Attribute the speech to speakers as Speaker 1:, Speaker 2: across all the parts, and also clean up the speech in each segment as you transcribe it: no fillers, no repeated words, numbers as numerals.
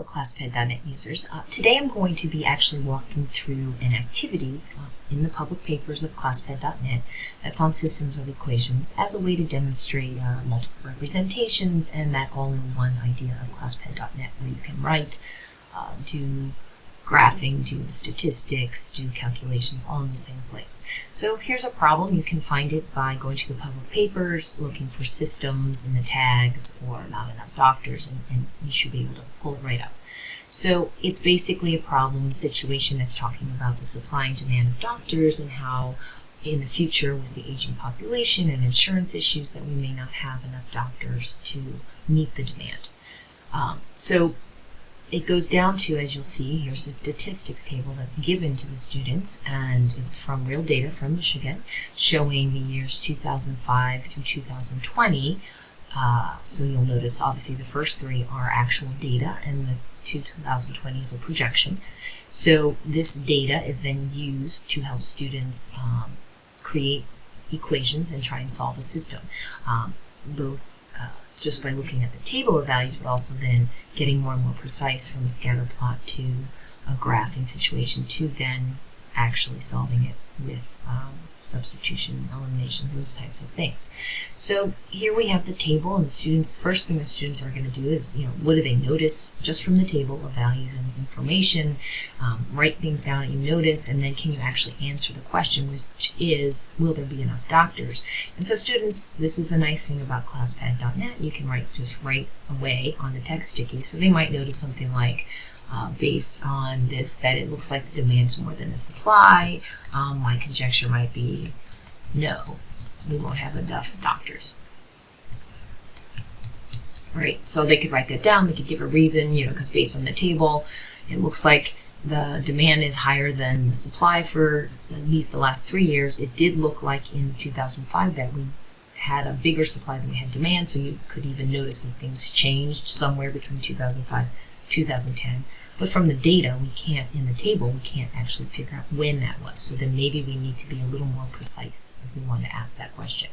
Speaker 1: Classpad.net users. Today I'm going to be actually walking through an activity in the public papers of Classpad.net that's on systems of equations as a way to demonstrate multiple representations and that all-in-one idea of Classpad.net, where you can write, do graphing, do statistics, do calculations all in the same place. So here's a problem. You can find it by going to the public papers, looking for systems in the tags or not enough doctors, and you should be able to pull it right up. So it's basically a problem situation that's talking about the supply and demand of doctors and how in the future with the aging population and insurance issues that we may not have enough doctors to meet the demand. So it goes down to, as you'll see, here's a statistics table that's given to the students, and it's from real data from Michigan, showing the years 2005 through 2020. So you'll notice, obviously, the first three are actual data, and the 2020 is a projection. So this data is then used to help students create equations and try and solve a system, both just by looking at the table of values, but also then getting more and more precise from a scatter plot to a graphing situation to then actually solving it with substitution, elimination, those types of things. So here we have the table, and the students, first thing the students are going to do is, what do they notice just from the table of values and information, write things down that you notice, and then can you actually answer the question, which is, will there be enough doctors? And so students, this is the nice thing about Classpad.net, you can just write away on the text sticky, so they might notice something like, based on this, that it looks like the demand's more than the supply. My conjecture might be, no, we won't have enough doctors. Right, so they could write that down, they could give a reason, because based on the table, it looks like the demand is higher than the supply for at least the last 3 years. It did look like in 2005 that we had a bigger supply than we had demand, so you could even notice that things changed somewhere between 2005 2010, but from the data we can't, in the table, we can't actually figure out when that was. So then maybe we need to be a little more precise if we want to ask that question.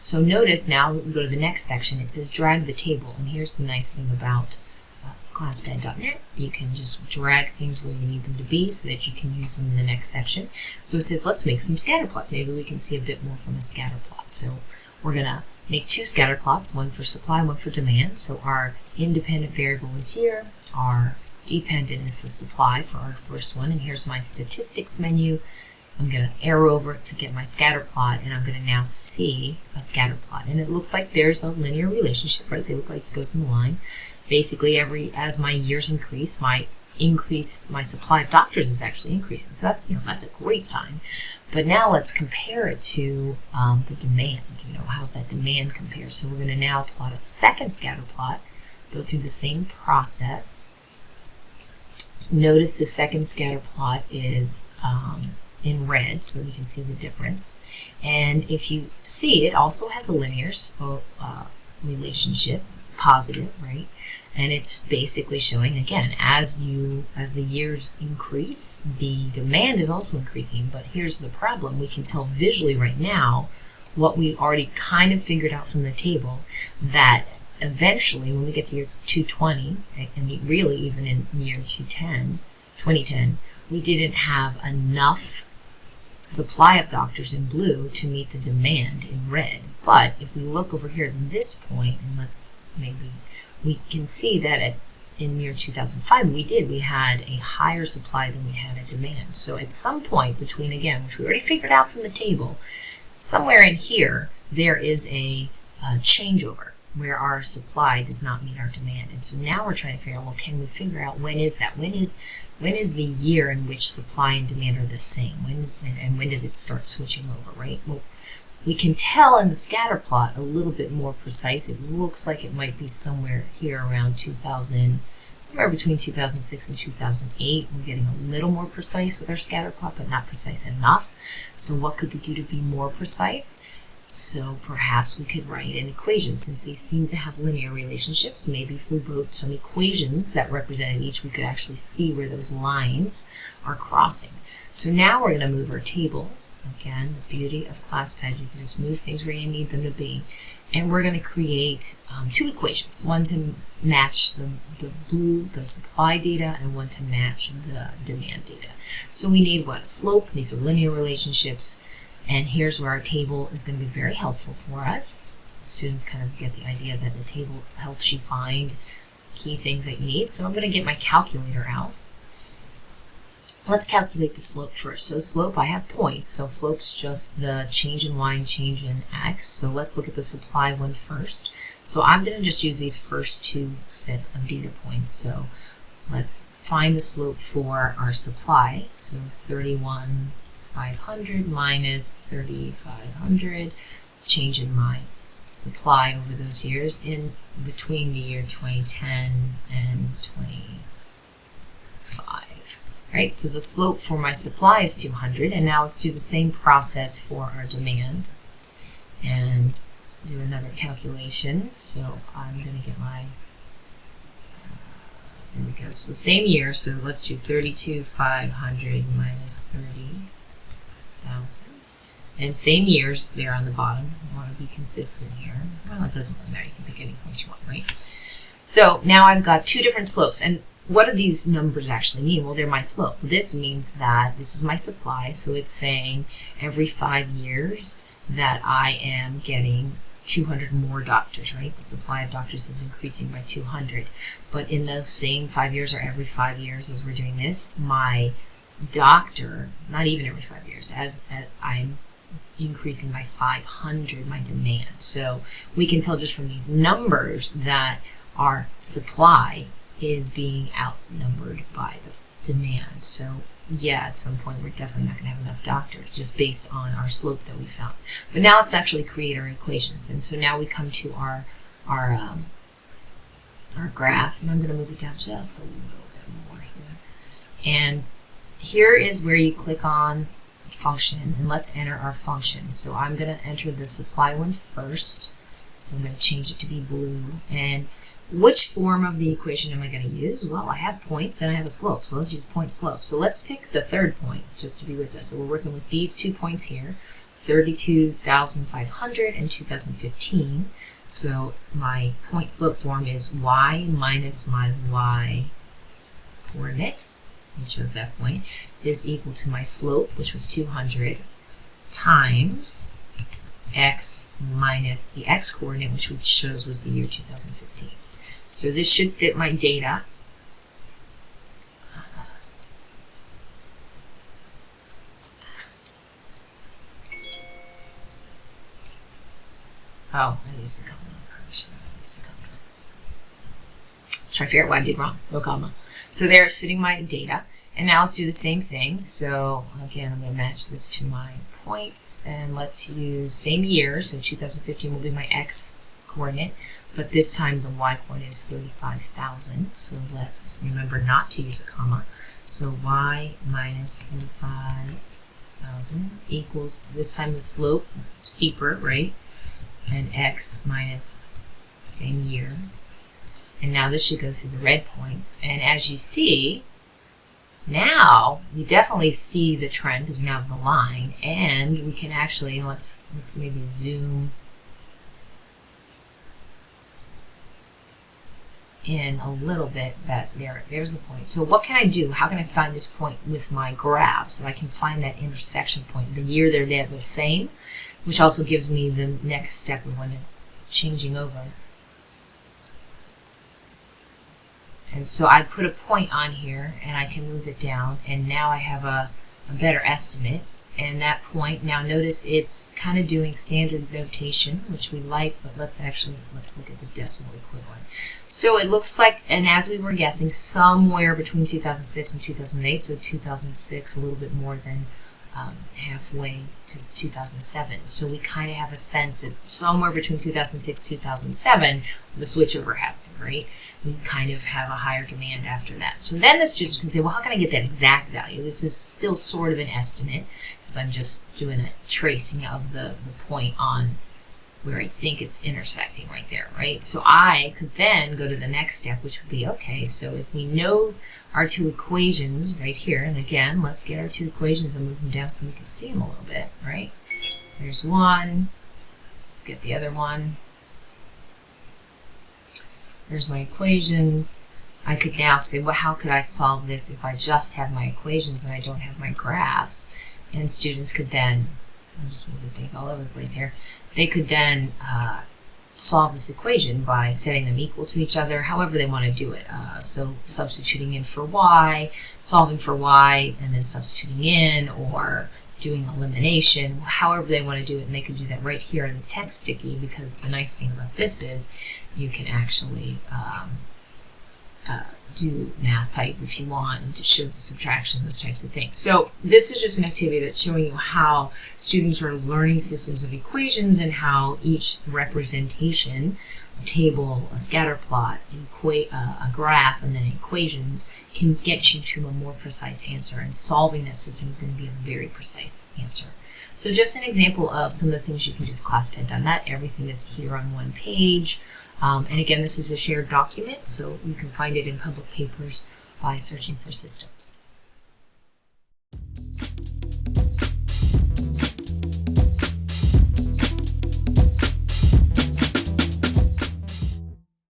Speaker 1: So notice now that we go to the next section, it says drag the table, and here's the nice thing about Classpad.net. You can just drag things where you need them to be so that you can use them in the next section. So it says let's make some scatter plots. Maybe we can see a bit more from a scatter plot. So we're going to make two scatter plots, one for supply, one for demand. So our independent variable is here. Our dependent is the supply for our first one, and here's my statistics menu. I'm going to arrow over it to get my scatter plot, and I'm going to now see a scatter plot. And it looks like there's a linear relationship, right? They look like it goes in the line. Basically, as my years increase, my supply of doctors is actually increasing. So that's, that's a great sign. But now let's compare it to the demand. How's that demand compare? So we're going to now plot a second scatter plot. Go through the same process. Notice the second scatter plot is in red, so you can see the difference. And if you see, it also has a linear relationship, positive, right? And it's basically showing, again, as the years increase, the demand is also increasing. But here's the problem. We can tell visually right now what we already kind of figured out from the table, that eventually, when we get to year 220, and really even in year 2010, we didn't have enough supply of doctors in blue to meet the demand in red. But if we look over here at this point, and we can see that in year 2005, we had a higher supply than we had a demand. So at some point between, again, which we already figured out from the table, somewhere in here, there is a changeover where our supply does not meet our demand. And so now we're trying to figure out, well, can we figure out when is that? When is the year in which supply and demand are the same? And when does it start switching over, right? Well, we can tell in the scatter plot a little bit more precise. It looks like it might be somewhere here around 2000, somewhere between 2006 and 2008. We're getting a little more precise with our scatter plot, but not precise enough. So what could we do to be more precise? So perhaps we could write an equation. Since they seem to have linear relationships, maybe if we wrote some equations that represented each, we could actually see where those lines are crossing. So now we're going to move our table. Again, the beauty of Classpad, you can just move things where you need them to be. And we're going to create two equations, one to match the blue, the supply data, and one to match the demand data. So we need what? A slope. These are linear relationships. And here's where our table is going to be very helpful for us. So students kind of get the idea that the table helps you find key things that you need. So I'm going to get my calculator out. Let's calculate the slope first. So slope, I have points. So slope's just the change in y and change in x. So let's look at the supply one first. So I'm going to just use these first two sets of data points. So let's find the slope for our supply. So 31,500 minus 3,500. Change in my supply over those years in between the year 2010 and 25. Right, so the slope for my supply is 200, and now let's do the same process for our demand and do another calculation. So I'm going to get my, there we go, so same year, so let's do 32,500 minus 30,000. And same years there on the bottom. I want to be consistent here. Well, it doesn't really matter, you can pick any points you want, right? So now I've got two different slopes, and what do these numbers actually mean? Well, they're my slope. This means that this is my supply, so it's saying every 5 years that I am getting 200 more doctors, right? The supply of doctors is increasing by 200. But in those same 5 years, or every 5 years as we're doing this, my doctor, not even every 5 years, as I'm increasing by 500 my demand. So we can tell just from these numbers that our supply is being outnumbered by the demand. So yeah, at some point we're definitely not going to have enough doctors just based on our slope that we found. But now let's actually create our equations. And so now we come to our graph, and I'm going to move it down just a little bit more here. And here is where you click on function, and let's enter our function. So I'm going to enter the supply one first. So I'm going to change it to be blue. And which form of the equation am I going to use? Well, I have points and I have a slope, so let's use point slope. So let's pick the third point just to be with us. So we're working with these 2 points here, 32,500 and 2015. So my point slope form is y minus my y coordinate, which shows that point, is equal to my slope, which was 200, times x minus the x coordinate, which shows was the year 2015. So this should fit my data. Oh, that needs to come first. Let's try to figure out what I did wrong. No comma. So there it's fitting my data. And now let's do the same thing. So again, I'm going to match this to my points. And let's use same year. So 2015 will be my x coordinate. But this time the y coordinate is 35,000. So let's remember not to use a comma. So y minus 35,000 equals, this time the slope, steeper, right? And x minus same year. And now this should go through the red points. And as you see, now we definitely see the trend because we now have the line. And we can actually, let's maybe zoom in a little bit. That there's the point. So what can I do? How can I find this point with my graph so I can find that intersection point? The year they're the same, which also gives me the next step of when they're changing over. And so I put a point on here and I can move it down, and now I have a better estimate. And that point, now notice it's kind of doing standard notation, which we like, but let's look at the decimal equivalent. So it looks like, and as we were guessing, somewhere between 2006 and 2008, so 2006 a little bit more than halfway to 2007. So we kind of have a sense that somewhere between 2006 and 2007, the switchover happened, right? We kind of have a higher demand after that. So then this just can say, well, how can I get that exact value? This is still sort of an estimate, because I'm just doing a tracing of the point on where I think it's intersecting right there, right? So I could then go to the next step, which would be, okay, so if we know our two equations right here, and again, let's get our two equations and move them down so we can see them a little bit, right? There's one. Let's get the other one. There's my equations. I could now say, well, how could I solve this if I just have my equations and I don't have my graphs? And students could then, I'm just moving things all over the place here, they could then solve this equation by setting them equal to each other, however they want to do it. So substituting in for y, solving for y, and then substituting in, or doing elimination, however they want to do it. And they could do that right here in the text sticky, because the nice thing about this is you can actually do math type if you want, and to show the subtraction, those types of things. So this is just an activity that's showing you how students are learning systems of equations and how each representation, a table, a scatter plot, a graph, and then equations can get you to a more precise answer, and solving that system is going to be a very precise answer. So just an example of some of the things you can do with Classpad.net. Everything is here on one page. And again, this is a shared document, so you can find it in public papers by searching for systems.